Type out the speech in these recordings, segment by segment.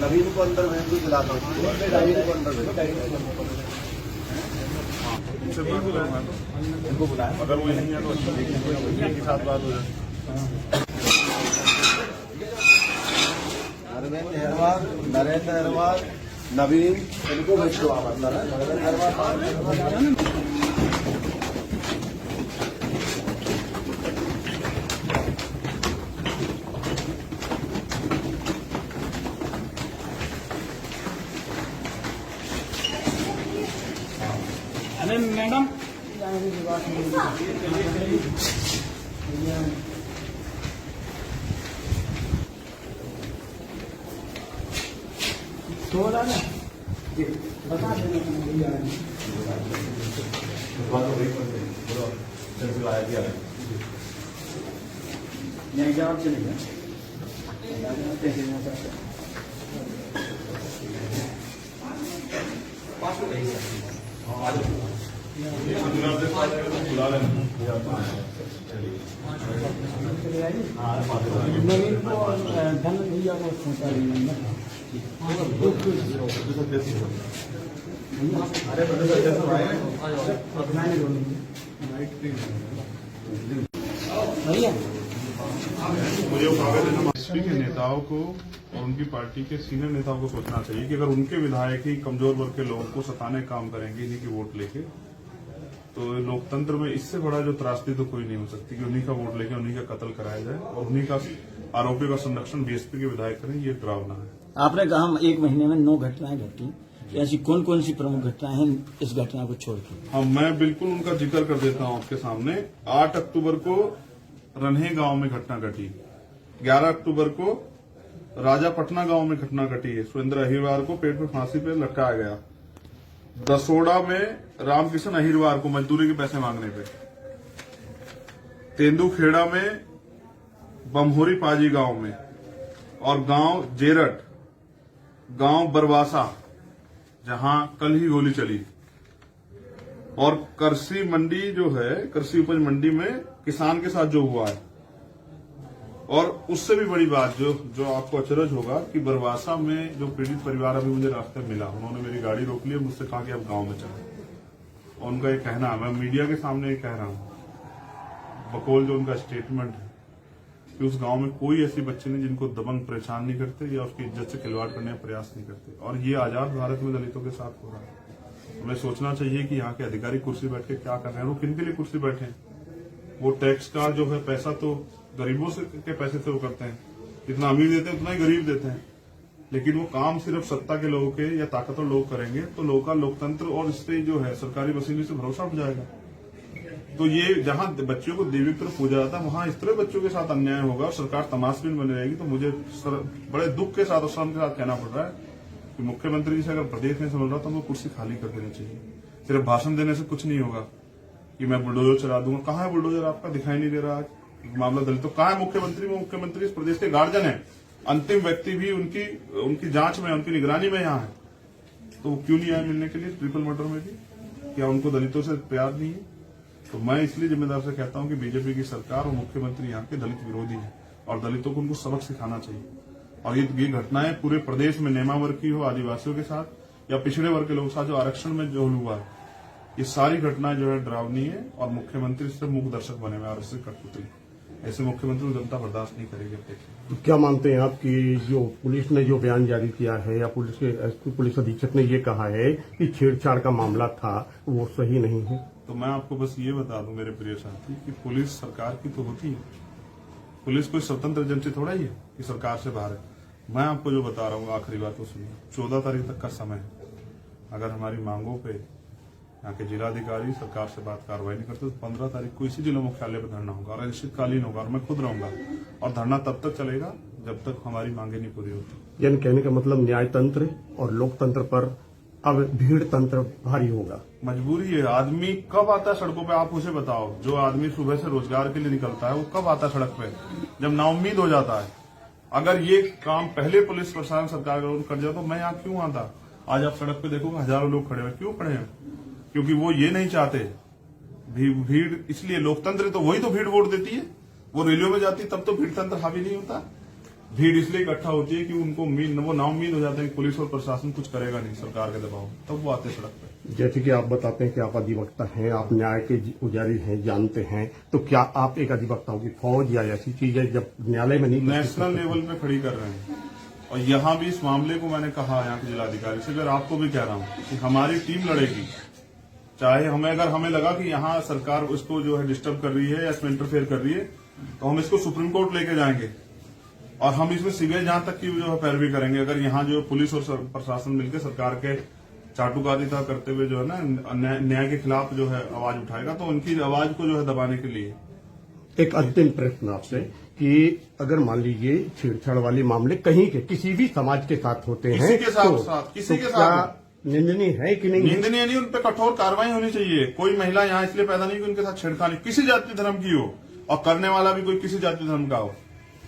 नवीन को अंदर मैं भी बुलाता हूँ, नवीन को अंदर इनको बुलाया, अगर वो नहीं है तो के साथ बात हो जाए। अरविंद अहरवाल, नरेंद्र अहरवाल, नवीन, इनको भेज दो आप अंदर। नरेंद्र अहरवाल अरे मैडम थोड़ा ना बता देना जवाब चलेगा। नवीन को धन भैया को मुझे एसपी के नेताओं को और उनकी पार्टी के सीनियर नेताओं को सोचना चाहिए कि अगर उनके विधायक ही कमजोर वर्ग के लोगों को सताने का काम करेंगे इन्हीं की वोट लेके, तो लोकतंत्र में इससे बड़ा जो त्रासदी तो कोई नहीं हो सकती कि उन्हीं का वोट लेके उन्हीं का कत्ल कराया जाए और उन्हीं का आरोपी का संरक्षण बीएसपी के विधायक करें, ये डरावना है। आपने कहा हम 1 महीने में 9 घटनाएं घटी, ऐसी कौन कौन सी प्रमुख घटनाएं हैं इस घटना को छोड़ के? हाँ, मैं बिल्कुल उनका जिक्र कर देता हूँ आपके सामने। 8 अक्टूबर को रन्हे गांव में घटना घटी, 11 अक्टूबर को राजापटना गांव में घटना घटी है, सुरेंद्र अहिरवार को पेट पे फांसी पे लटकाया गया। दसोड़ा में रामकिशन अहिरवार को मजदूरी के पैसे मांगने पे, तेंदुखेड़ा में बमहोरी पाजी गांव में, और गांव जेरट, गांव बरवासा जहां कल ही गोली चली, और कृषि मंडी जो है, कृषि उपज मंडी में किसान के साथ जो हुआ है। और उससे भी बड़ी बात जो आपको अचरज होगा कि बरवासा में जो पीड़ित परिवार अभी मुझे रास्ते में मिला, उन्होंने मेरी गाड़ी रोक ली, मुझसे कहा कि अब गांव में चले। और उनका ये कहना है, मैं मीडिया के सामने ये कह रहा हूं, बकौल जो उनका स्टेटमेंट है कि उस गांव में कोई ऐसी बच्चे नहीं जिनको दबंग परेशान नहीं करते या उसकी इज्जत से खिलवाड़ करने का प्रयास नहीं करते। और ये आजाद भारत में दलितों के साथ हो रहा है। हमें सोचना चाहिए कि यहाँ के अधिकारी कुर्सी बैठ के क्या कर रहे हैं, वो किन के लिए कुर्सी बैठे हैं। वो टैक्स का जो है पैसा तो गरीबों से के पैसे से वो करते हैं, जितना अमीर देते हैं उतना ही गरीब देते हैं, लेकिन वो काम सिर्फ सत्ता के लोगों के या ताकतवर लोग करेंगे तो लोगों का लोकतंत्र और इससे जो है सरकारी वसूली से भरोसा उठ जाएगा। तो ये जहां बच्चों को देवी की तरफ पूजा जाता है वहां इस तरह बच्चों के साथ अन्याय होगा और सरकार तमाशबीन बनी रहेगी। तो मुझे बड़े दुख के साथ और शर्म के साथ कहना पड़ रहा है कि मुख्यमंत्री जी से अगर प्रदेश नहीं समझ रहा तो उनको कुर्सी खाली कर देनी चाहिए। सिर्फ भाषण देने से कुछ नहीं होगा कि मैं बुलडोजर चला दूंगा। कहाँ है बुलडोजर? आपका दिखाई नहीं दे रहा आज मामला दलितों। कहाँ है मुख्यमंत्री? वो मुख्यमंत्री इस प्रदेश के गार्जियन है, अंतिम व्यक्ति भी उनकी जांच में, उनकी निगरानी में यहाँ है, तो वो क्यों नहीं आए मिलने के लिए? ट्रिपल मर्डर में भी क्या उनको दलितों से प्यार नहीं है? तो मैं इसलिए जिम्मेदार से कहता हूं कि बीजेपी की सरकार और मुख्यमंत्री यहाँ के दलित विरोधी है और दलितों को उनको सबक सिखाना चाहिए। और ये घटनाएं पूरे प्रदेश में नेमा वर्ग की हो, आदिवासियों के साथ या पिछड़े वर्ग के लोगों के साथ जो आरक्षण में जो हुआ है, ये सारी घटनाएं जो है डरावनी है और मुख्यमंत्री सिर्फ मूक दर्शक बने हुए आरएसएस कठपुतली। ऐसे मुख्यमंत्री को जनता बर्दाश्त नहीं करेगी। तो क्या मानते हैं आप कि जो पुलिस ने जो बयान जारी किया है या पुलिस अधीक्षक ने ये कहा है कि छेड़छाड़ का मामला था, वो सही नहीं है? तो मैं आपको बस ये बता दूं मेरे प्रिय साथी कि पुलिस सरकार की तो होती है, पुलिस कोई स्वतंत्र एजेंसी थोड़ा ही है कि सरकार से बाहर है। मैं आपको जो बता रहा हूँ आखिरी बात तो सुनिए, 14 तारीख तक का समय है। अगर हमारी मांगों पे यहाँ के जिलाधिकारी सरकार से बात कार्रवाई नहीं करते तो 15 तारीख को इसी जिला मुख्यालय पर धरना होगा और अनिश्चितकालीन होगा और मैं खुद रहूंगा और धरना तब तक चलेगा जब तक हमारी मांगे नहीं पूरी होती। यानी कहने का मतलब न्याय तंत्र और लोकतंत्र पर अब भीड़ तंत्र भारी होगा। मजबूरी है। आदमी कब आता है सड़कों पे? आप उसे बताओ। जो आदमी सुबह से रोजगार के लिए निकलता है वो कब आता है सड़क पे? जब नाउम्मीद हो जाता है। अगर ये काम पहले पुलिस प्रशासन सरकार कर जाए तो मैं यहाँ क्यों आता। आज आप सड़क पे देखोगे हजारों लोग खड़े हैं, क्यों खड़े हैं? क्योंकि वो ये नहीं चाहते भीड़, इसलिए लोकतंत्र तो वही तो भीड़ वोट देती है। वो रैलियों में जाती तब तो भीड़ तंत्र हावी नहीं होता। भीड़ इसलिए इकट्ठा होती है कि उनको वो नाउम्मीद हो जाते हैं कि पुलिस और प्रशासन कुछ करेगा नहीं सरकार के दबाव, तब वो आते सड़क पे। जैसे कि आप बताते हैं कि आप अधिवक्ता हैं, आप न्याय के पुजारी हैं, जानते हैं, तो क्या आप एक अधिवक्ताओं की फौज या ऐसी चीज है जब न्यायालय में नहीं नेशनल लेवल पे खड़ी कर रहे हैं। और यहाँ भी इस मामले को मैंने कहा यहाँ के जिलाधिकारी से, अगर आपको भी कह रहा हूँ कि हमारी टीम लड़ेगी, चाहे अगर हमें लगा कि यहाँ सरकार इसको जो है डिस्टर्ब कर रही है या इसमें इंटरफेयर कर रही है, तो हम इसको सुप्रीम कोर्ट लेके जाएंगे और हम इसमें सीबीआई जांच तक की जो है पैरवी करेंगे। अगर यहाँ जो पुलिस और प्रशासन मिलकर सरकार के चाटुकारिता करते हुए जो है ना न्याय के खिलाफ जो है आवाज उठाएगा, तो उनकी आवाज को जो है दबाने के लिए। एक अंतिम प्रश्न आपसे कि अगर मान लीजिए छेड़छाड़ वाले मामले कहीं के किसी भी समाज के साथ होते हैं, किसी के साथ किसी के साथ निंदनीय है कि नहीं? निंदनीय नहीं, उन पर कठोर कार्रवाई होनी चाहिए। कोई महिला यहाँ इसलिए पैदा नहीं कि उनके साथ छेड़खानी किसी जाति धर्म की हो, और करने वाला भी कोई किसी जाति धर्म का हो।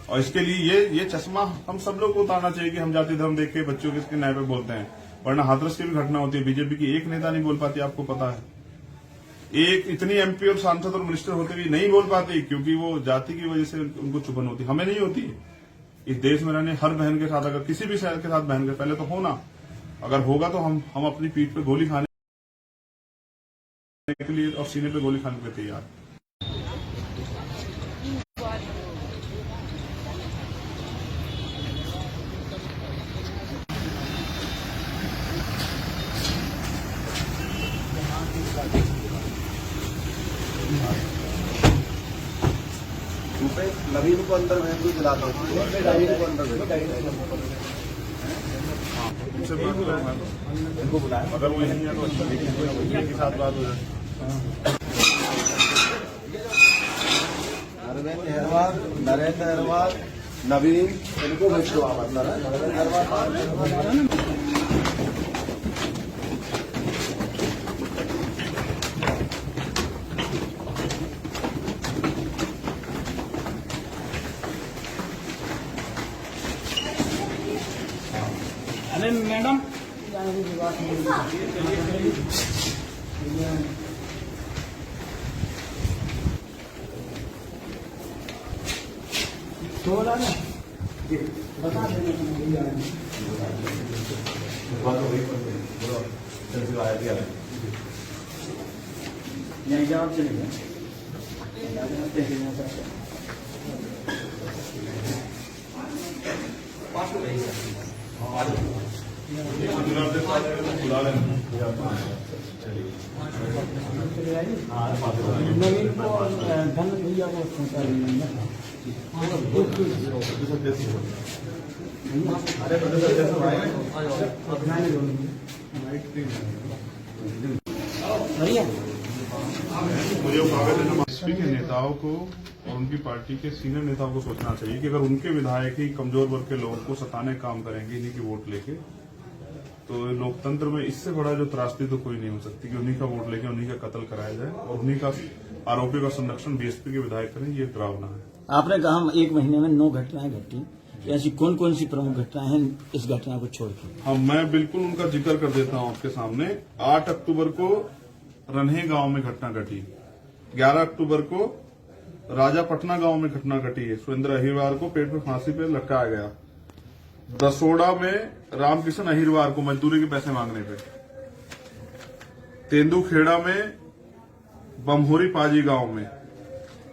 और इसके लिए ये चश्मा हम सब लोग को उतारना चाहिए कि हम जाति धर्म देख के बच्चों के इसके न्याय पे बोलते हैं, वरना हाथरस की भी घटना होती है। बीजेपी की एक नेता नहीं बोल पाती, आपको पता है। एक इतनी एमपी और सांसद और मिनिस्टर होते भी नहीं बोल पाते क्योंकि वो जाति की वजह से उनको चुभन होती। हमें नहीं होती। इस देश में रहने हर बहन के साथ, अगर किसी भी शहर के साथ बहन के पहले तो होना, अगर होगा तो हम अपनी पीठ पे गोली खाने के लिए और सीने पे गोली खाने के लिए तैयार। नवीन को अंदर भेज दो, दिलाता हूँ नवीन को अंदर भेज उनसे बात करूंगा तो इनको बुलाया, अगर वो नहीं है तो के साथ बात हो जाए। अरविंद अहरवाल, नरेंद्र अहरवाल, नवीन, इनको भेज दो आप अंदर। नरेंद्र अहरवाल अरे मैडम थोड़ा ना बता देना नहीं जवाब चलेगा। बुला लेना। नवीन को धन भैया को पहुंचा देना। मुझे एसपी के नेताओं को और उनकी पार्टी के सीनियर नेताओं को सोचना चाहिए कि अगर उनके विधायक ही कमजोर वर्ग के लोगों को सताने काम करेंगे इन्हीं की वोट लेके, तो लोकतंत्र में इससे बड़ा जो त्रासदी तो कोई नहीं हो सकती कि उन्हीं का वोट लेके उन्हीं का कत्ल कराया जाए और उन्हीं का आरोपी का संरक्षण बीएसपी के विधायक करें। ये डरावना है। आपने कहा हम एक महीने में 9 घटनाएं घटी, ऐसी कौन कौन सी प्रमुख घटनाएं हैं इस घटना को छोड़ के? हाँ, मैं बिल्कुल उनका जिक्र कर देता हूँ आपके सामने। 8 अक्टूबर को रन्हे गांव में घटना घटी, 11 अक्टूबर को राजापटना गांव में घटना घटी है। सुरेंद्र अहिरवार को पेट पे फांसी पे लटकाया गया। दसोड़ा में रामकिशन अहिरवार को मजदूरी के पैसे मांगने पे। तेंदुखेड़ा में बमहोरी पाजी गांव में,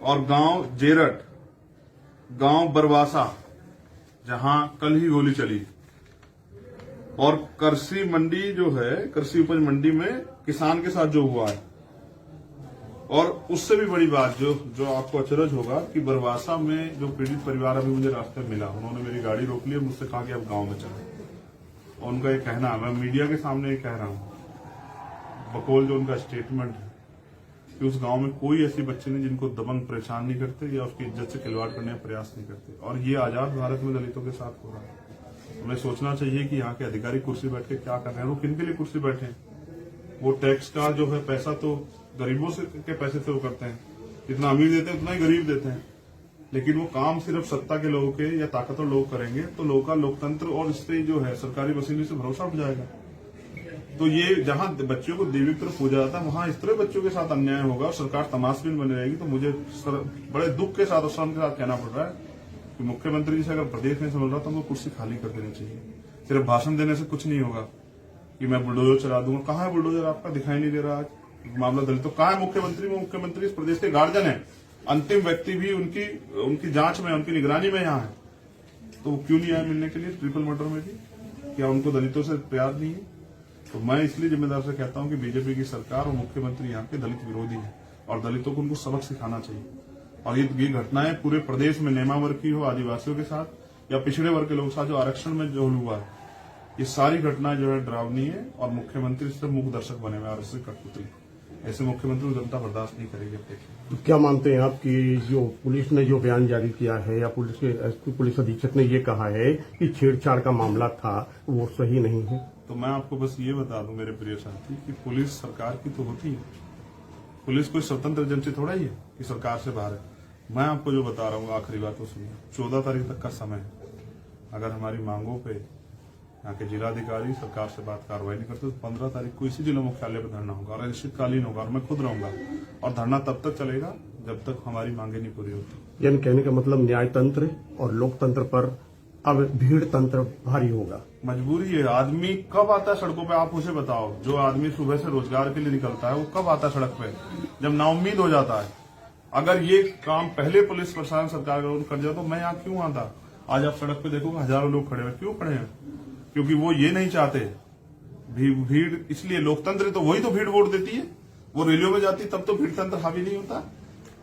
और गांव जेरट, गांव बरवासा जहां कल ही गोली चली, और कृषि मंडी जो है कृषि उपज मंडी में किसान के साथ जो हुआ है। और उससे भी बड़ी बात जो आपको अचरज होगा कि बरवासा में जो पीड़ित परिवार अभी मुझे रास्ते में मिला, उन्होंने मेरी गाड़ी रोक ली और मुझसे कहा कि आप गांव में चलें। और उनका ये कहना है, मैं मीडिया के सामने ये कह रहा हूं, बकौल जो उनका स्टेटमेंट है कि उस गांव में कोई ऐसी बच्चे नहीं जिनको दबंग परेशान नहीं करते या उसकी इज्जत से खिलवाड़ करने का प्रयास नहीं करते। और ये आजाद भारत में दलितों के साथ हो रहा है। हमें सोचना चाहिए कि यहाँ के अधिकारी कुर्सी बैठ के क्या कर रहे हैं, वो किन के लिए कुर्सी बैठे हैं। वो टैक्स का जो है पैसा तो गरीबों से के पैसे से वो करते हैं, जितना अमीर देते हैं उतना ही गरीब देते हैं। लेकिन वो काम सिर्फ सत्ता के लोगों के या ताकतवर लोग करेंगे तो लोगों का लोकतंत्र और इस पे जो है सरकारी वसूली से भरोसा उठ जाएगा। तो ये जहां बच्चों को देवी की तरफ पूजा जाता है वहां इस तरह बच्चों के साथ अन्याय होगा और सरकार तमाशबीन बनी रहेगी। तो मुझे बड़े दुख के साथ और शर्म के साथ कहना पड़ रहा है कि मुख्यमंत्री जी से अगर प्रदेश नहीं संभल रहा तो उनको कुर्सी खाली कर देनी चाहिए। सिर्फ भाषण देने से कुछ नहीं होगा कि मैं बुलडोजर चला दूंगा। कहाँ है बुलडोजर? आपका दिखाई नहीं दे रहा आज मामला दलितों। कहाँ है मुख्यमंत्री? वो मुख्यमंत्री इस प्रदेश के गार्जियन है, अंतिम व्यक्ति भी उनकी जांच में, उनकी निगरानी में यहाँ है। तो वो क्यों नहीं आए मिलने के लिए ट्रिपल मर्डर में भी? क्या उनको दलितों से प्यार नहीं है? तो मैं इसलिए जिम्मेदार से कहता हूं कि बीजेपी की सरकार और मुख्यमंत्री यहाँ के दलित विरोधी है और दलितों को उनको सबक सिखाना चाहिए। और ये घटनाएं पूरे प्रदेश में नेमा वर्ग की हो, आदिवासियों के साथ या पिछड़े वर्ग के लोगों के साथ जो आरक्षण में जो हुआ है, ये सारी घटनाएं जो है डरावनी है और मुख्यमंत्री सिर्फ मुख्य दर्शक बने हुए आरएसएस कठपुतली। ऐसे मुख्यमंत्री को जनता बर्दाश्त नहीं करेगी। तो क्या मानते हैं आप कि जो पुलिस ने जो बयान जारी किया है या पुलिस अधीक्षक ने ये कहा है कि छेड़छाड़ का मामला था, वो सही नहीं है? तो मैं आपको बस ये बता दूं मेरे प्रिय साथी कि पुलिस सरकार की तो होती है। पुलिस कोई स्वतंत्र एजेंसी थोड़ा ही है कि सरकार से बाहर है। मैं आपको जो बता रहा हूँ आखिरी बात तो सुनिए। 14 तारीख तक का समय है। अगर हमारी मांगों पे यहाँ के जिलाधिकारी सरकार से बात कार्रवाई नहीं करते तो 15 तारीख को इसी जिला मुख्यालय पर धरना होगा और अनिश्चितकालीन होगा और मैं खुद रहूंगा और धरना तब तक चलेगा जब तक हमारी मांगे नहीं पूरी होती। यानी कहने का मतलब न्यायतंत्र और लोकतंत्र पर अब भीड़ तंत्र भारी होगा। मजबूरी है। आदमी कब आता है सड़कों पे? आप उसे बताओ। जो आदमी सुबह से रोजगार के लिए निकलता है वो कब आता है सड़क पे? जब नाउम्मीद हो जाता है। अगर ये काम पहले पुलिस प्रशासन सरकार कर जाए तो मैं यहाँ क्यों आता? आज आप सड़क पे देखोगे हजारों लोग खड़े हैं। क्यों खड़े हैं? क्योंकि वो ये नहीं चाहते भीड़। इसलिए लोकतंत्र तो वही तो भीड़ वोट देती है। वो रैलियों में जाती तब तो भीड़ तंत्र हावी नहीं होता।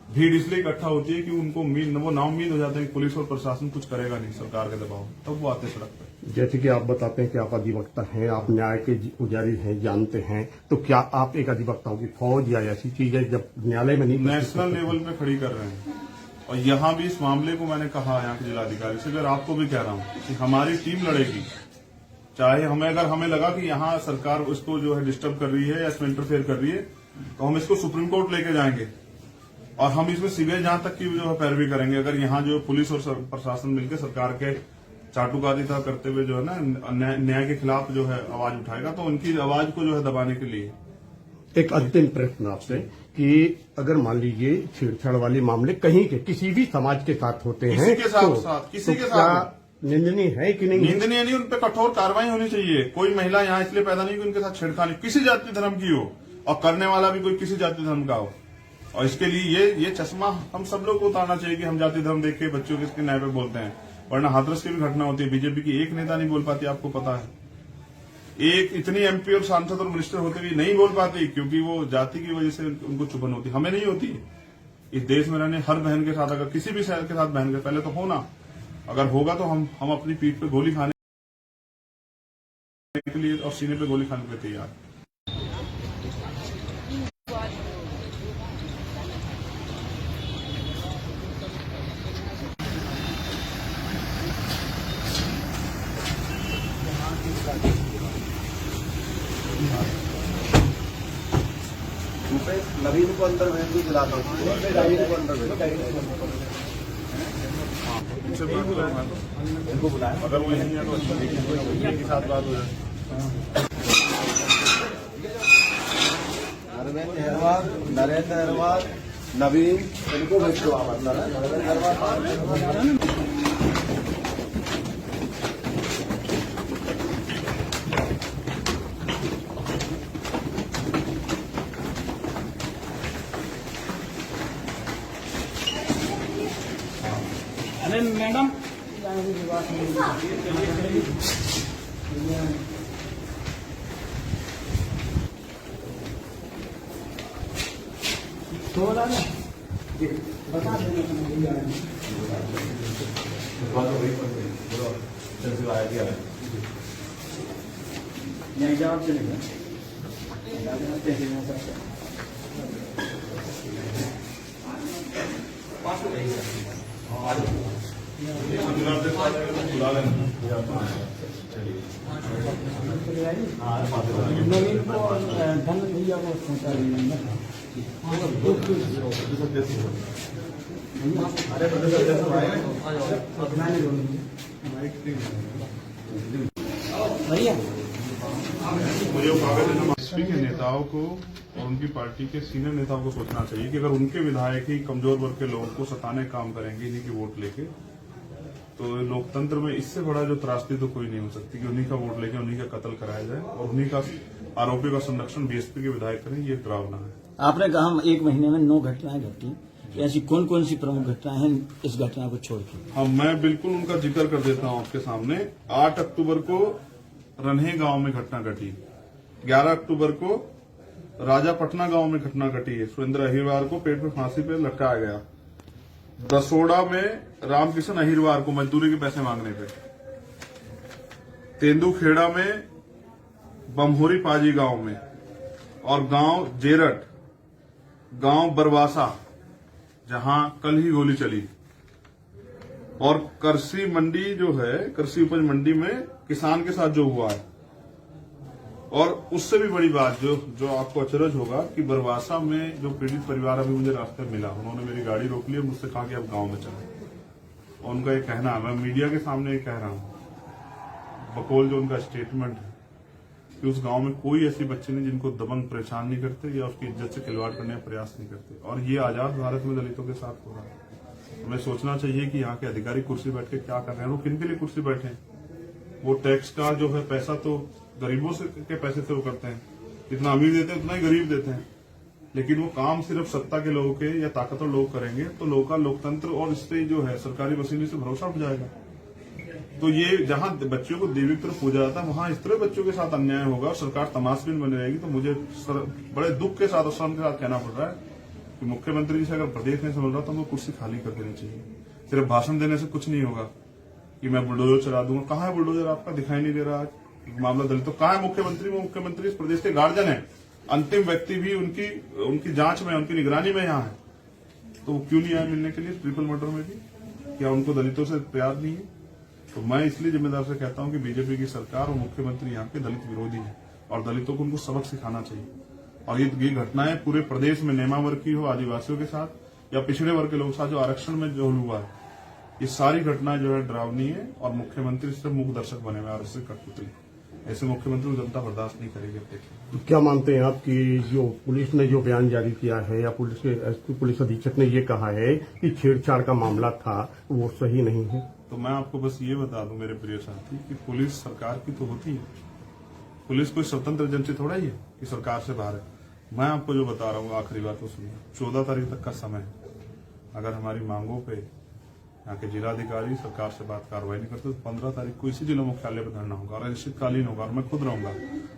भीड़ इसलिए इकट्ठा होती है कि उनको वो नाउम्मीद हो जाते हैं कि पुलिस और प्रशासन कुछ करेगा नहीं सरकार के दबाव, तब वो आते सड़क पे। जैसे कि आप बताते हैं कि आप अधिवक्ता हैं, आप न्याय के पुजारी हैं, जानते हैं, तो क्या आप एक अधिवक्ताओं की फौज या ऐसी चीज है जब न्यायालय में नहीं नेशनल लेवल पे खड़ी कर रहे हैं? और यहाँ भी इस मामले को मैंने कहा यहाँ के जिलाधिकारी से, अगर आपको भी कह रहा हूँ कि हमारी टीम लड़ेगी। चाहे अगर हमें लगा कि यहाँ सरकार उसको जो है डिस्टर्ब कर रही है या इसमें इंटरफेयर कर रही है तो हम इसको सुप्रीम कोर्ट लेके जाएंगे और हम इसमें सीबीआई जांच तक की जो है पैरवी करेंगे। अगर यहाँ जो पुलिस और प्रशासन मिलकर सरकार के चाटुकारिता करते हुए जो है ना न्याय के खिलाफ जो है आवाज उठाएगा तो उनकी आवाज को जो है दबाने के लिए। एक अंतिम प्रश्न आपसे कि अगर मान लीजिए छेड़छाड़ वाले मामले कहीं के किसी भी समाज के साथ होते हैं, किसी के साथ निंदनीय है कि नहीं? निंदनीय नहीं, उन पर कठोर कार्रवाई होनी चाहिए। कोई महिला यहाँ इसलिए पैदा नहीं कि उनके साथ छेड़खानी किसी जाति धर्म की हो और करने वाला भी कोई किसी जाति धर्म का हो। और इसके लिए ये चश्मा हम सब लोग को उतारना चाहिए कि हम जाति धर्म देख के बच्चों के न्याय पे बोलते हैं, वरना हाथरस की भी घटना होती है। बीजेपी की एक नेता नहीं बोल पाती, आपको पता है। एक इतनी एमपी और सांसद और मिनिस्टर होते भी नहीं बोल पाती क्योंकि वो जाति की वजह से उनको चुभन होती। हमें नहीं होती। इस देश में रहने हर बहन के साथ, अगर किसी भी शहर के साथ बहन के पहले तो होना, अगर होगा तो हम अपनी पीठ पे गोली खाने के लिए और सीने पे गोली खाने के लिए तैयार। नवीन को अंदर भेज दो, दिलाता हूँ नवीन को अंदर भेज इनको बुलाया। अगर वो नहीं है तो एक ही साथ बात हो जाए। अरविंद अहरवाल, नरेंद्र अहरवाल, नवीन, इनको भेज दो आप अंदर। नरेंद्र अहरवाल मैडम थोड़ा ना बता देना नहीं जवाब चलेगा। नवीन को धन भैया को पहुंचा देंगे। मुझे एसपी के नेताओं को और उनकी पार्टी के सीनियर नेताओं को सोचना चाहिए कि अगर उनके विधायक ही कमजोर वर्ग के लोगों को सताने काम करेंगे इन्हीं की वोट लेके, तो लोकतंत्र में इससे बड़ा जो त्रासदी तो कोई नहीं हो सकती कि उन्हीं का वोट लेके उन्हीं का कत्ल कराया जाए और उन्हीं का आरोपियों का संरक्षण बीएसपी के विधायक करें, ये डरावना है। आपने कहा हम एक महीने में 9 घटनाएं घटी, ऐसी कौन कौन सी प्रमुख घटनाएं हैं इस घटना को छोड़ के? हाँ, मैं बिल्कुल उनका जिक्र कर देता हूँ आपके सामने। 8 अक्टूबर को रन्हे गांव में घटना घटी, 11 अक्टूबर को राजापटना गांव में घटना घटी है, सुरेंद्र अहिरवार को पेट पे फांसी पे लटकाया गया। दसोड़ा में रामकिशन अहिरवार को मजदूरी के पैसे मांगने पे, तेंदुखेड़ा में बमहोरी पाजी गांव में, और गांव जेरट, गांव बरवासा जहां कल ही गोली चली, और कृषि मंडी जो है, कृषि उपज मंडी में किसान के साथ जो हुआ है। और उससे भी बड़ी बात जो आपको अचरज होगा कि बरवासा में जो पीड़ित परिवार अभी मुझे रास्ते मिला, उन्होंने मेरी गाड़ी रोक ली और मुझसे कहा कि अब गांव में चले। और उनका ये कहना है, मैं मीडिया के सामने ये कह रहा हूं, बकौल जो उनका स्टेटमेंट है कि उस गांव में कोई ऐसी बच्चे नहीं जिनको दबंग परेशान नहीं करते या उसकी इज्जत से खिलवाड़ करने का प्रयास नहीं करते। और ये आजाद भारत में दलितों के साथ हो रहा है। हमें सोचना चाहिए कि यहाँ के अधिकारी कुर्सी बैठ के क्या कर रहे हैं, वो किन के लिए कुर्सी बैठे हैं। वो टैक्स का जो है पैसा तो गरीबों से के पैसे से वो करते हैं, जितना अमीर देते हैं उतना ही गरीब देते हैं, लेकिन वो काम सिर्फ सत्ता के लोगों के या ताकतवर लोग करेंगे तो लोगों का लोकतंत्र और इससे जो है सरकारी वसूली से भरोसा उठ जाएगा। तो ये जहां बच्चों को देवी की तरफ पूजा जाता है, वहां इस तरह बच्चों के साथ अन्याय होगा और सरकार तमाशबीन बनी रहेगी। तो मुझे बड़े दुख के साथ और शर्म के साथ कहना पड़ रहा है कि मुख्यमंत्री जी से अगर प्रदेश नहीं समझ रहा तो उनको कुर्सी खाली कर देनी चाहिए। सिर्फ भाषण देने से कुछ नहीं होगा कि मैं बुलडोजर चला दूंगा। कहाँ है बुलडोजर? आपका दिखाई नहीं दे रहा। आज मामला दलितों, कहाँ है मुख्यमंत्री? वो मुख्यमंत्री इस प्रदेश के गार्जियन है, अंतिम व्यक्ति भी उनकी जांच में, उनकी निगरानी में यहाँ है, तो वो क्यों नहीं आए मिलने के लिए ट्रिपल मर्डर में भी? क्या उनको दलितों से प्यार नहीं है? तो मैं इसलिए जिम्मेदार से कहता हूं कि बीजेपी की सरकार और मुख्यमंत्री यहाँ के दलित विरोधी है और दलितों को उनको सबक सिखाना चाहिए। और ये घटनाएं पूरे प्रदेश में नेमा वर्ग की हो, आदिवासियों के साथ या पिछड़े वर्ग के लोगों के साथ जो आरक्षण में जो हुआ है, ये सारी घटनाएं जो है डरावनी है और मुख्यमंत्री सिर्फ मुख्य दर्शक बने हुए और इससे कठपुतली। ऐसे मुख्यमंत्री को जनता बर्दाश्त नहीं करेगी। तो क्या मानते हैं आप कि जो पुलिस ने जो बयान जारी किया है या पुलिस अधीक्षक ने ये कहा है कि छेड़छाड़ का मामला था, वो सही नहीं है? तो मैं आपको बस ये बता दूं मेरे प्रिय साथी कि पुलिस सरकार की तो होती है। पुलिस कोई स्वतंत्र एजेंसी थोड़ा ही है कि सरकार से बाहर है। मैं आपको जो बता रहा हूँ आखिरी बात तो सुनिए, 14 तारीख तक का समय है। अगर हमारी मांगों पे यहाँ के जिलाधिकारी सरकार से बात कार्रवाई नहीं करते तो 15 तारीख को इसी जिला मुख्यालय पर धरना होगा और अनिश्चितकालीन होगा और मैं खुद रहूंगा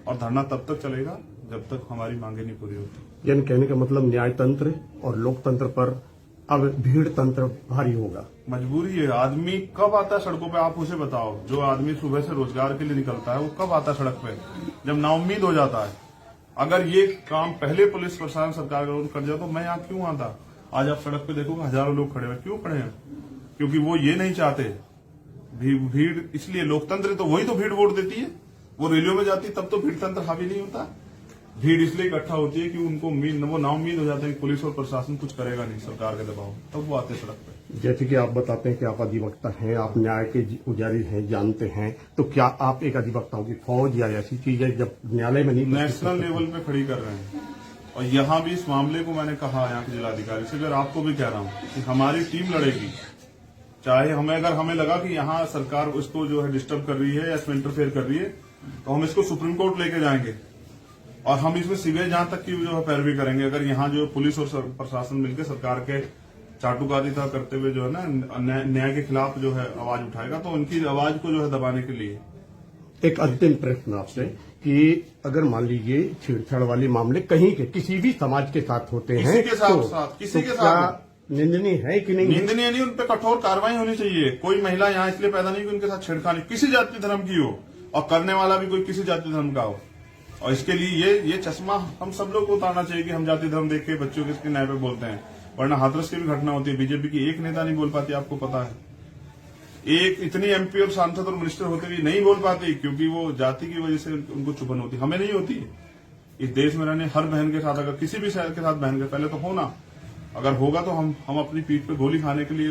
और धरना तब तक चलेगा जब तक हमारी मांगे नहीं पूरी होती। यानी कहने का मतलब न्यायतंत्र और लोकतंत्र पर अब भीड़ तंत्र भारी होगा। मजबूरी है। आदमी कब आता है सड़कों पे? आप उसे बताओ। जो आदमी सुबह से रोजगार के लिए निकलता है वो कब आता है सड़क पे? जब नाउम्मीद हो जाता है। अगर ये काम पहले पुलिस प्रशासन सरकार कर जाए तो मैं यहाँ क्यों आता? आज आप सड़क पे देखोगे हजारों लोग खड़े हुए। क्यों खड़े हैं? क्योंकि वो ये नहीं चाहते भीड़। इसलिए लोकतंत्र तो वही तो भीड़ वोट देती है। वो रैलियों में जाती तब तो भीड़ तंत्र हावी नहीं होता। भीड़ इसलिए इकट्ठा होती है कि उनको वो नाउम्मीद हो जाते हैं कि पुलिस और प्रशासन कुछ करेगा नहीं सरकार के दबाव, तब वो आते सड़क पे। जैसे कि आप बताते हैं कि आप अधिवक्ता हैं, आप न्याय के पुजारी हैं, जानते हैं, तो क्या आप एक अधिवक्ताओं की फौज या ऐसी चीज है जब न्यायालय में नहीं नेशनल लेवल पे खड़ी कर रहे हैं? और यहाँ भी इस मामले को मैंने कहा यहाँ के जिलाधिकारी से, अगर आपको भी कह रहा हूँ कि हमारी टीम लड़ेगी, चाहे अगर हमें लगा कि यहाँ सरकार इसको जो है डिस्टर्ब कर रही है या इसमें इंटरफेयर कर रही है तो हम इसको सुप्रीम कोर्ट लेके जाएंगे और हम इसमें सीबीआई जांच तक की जो है पैरवी करेंगे। अगर यहाँ जो पुलिस और प्रशासन मिलकर सरकार के चाटुकारिता करते हुए जो है ना न्याय के खिलाफ जो है आवाज उठाएगा तो उनकी आवाज को जो है दबाने के लिए। एक अंतिम प्रश्न आपसे कि अगर मान लीजिए छेड़छाड़ वाले मामले कहीं के किसी भी समाज के साथ होते हैं, किसी के साथ निंदनीय है कि नहीं? निंदनीय नहीं, उन पर कठोर कार्रवाई होनी चाहिए। कोई महिला यहाँ इसलिए पैदा नहीं कि उनके साथ छेड़खानी किसी जाति धर्म की हो और करने वाला भी कोई किसी जाति धर्म का हो। और इसके लिए ये चश्मा हम सब लोग को उतारना चाहिए कि हम जाति धर्म देख के बच्चों के न्याय पे बोलते हैं, वरना हाथरस की भी घटना होती है। बीजेपी की एक नेता नहीं बोल पाती, आपको पता है। एक इतनी एमपी और सांसद और मिनिस्टर होते हुए नहीं बोल पाती क्योंकि वो जाति की वजह से उनको चुभन होती। हमें नहीं होती। इस देश में रहने हर बहन के साथ, अगर किसी भी शहर के साथ बहन के, पहले तो होना अगर होगा तो हम अपनी पीठ पे गोली खाने के लिए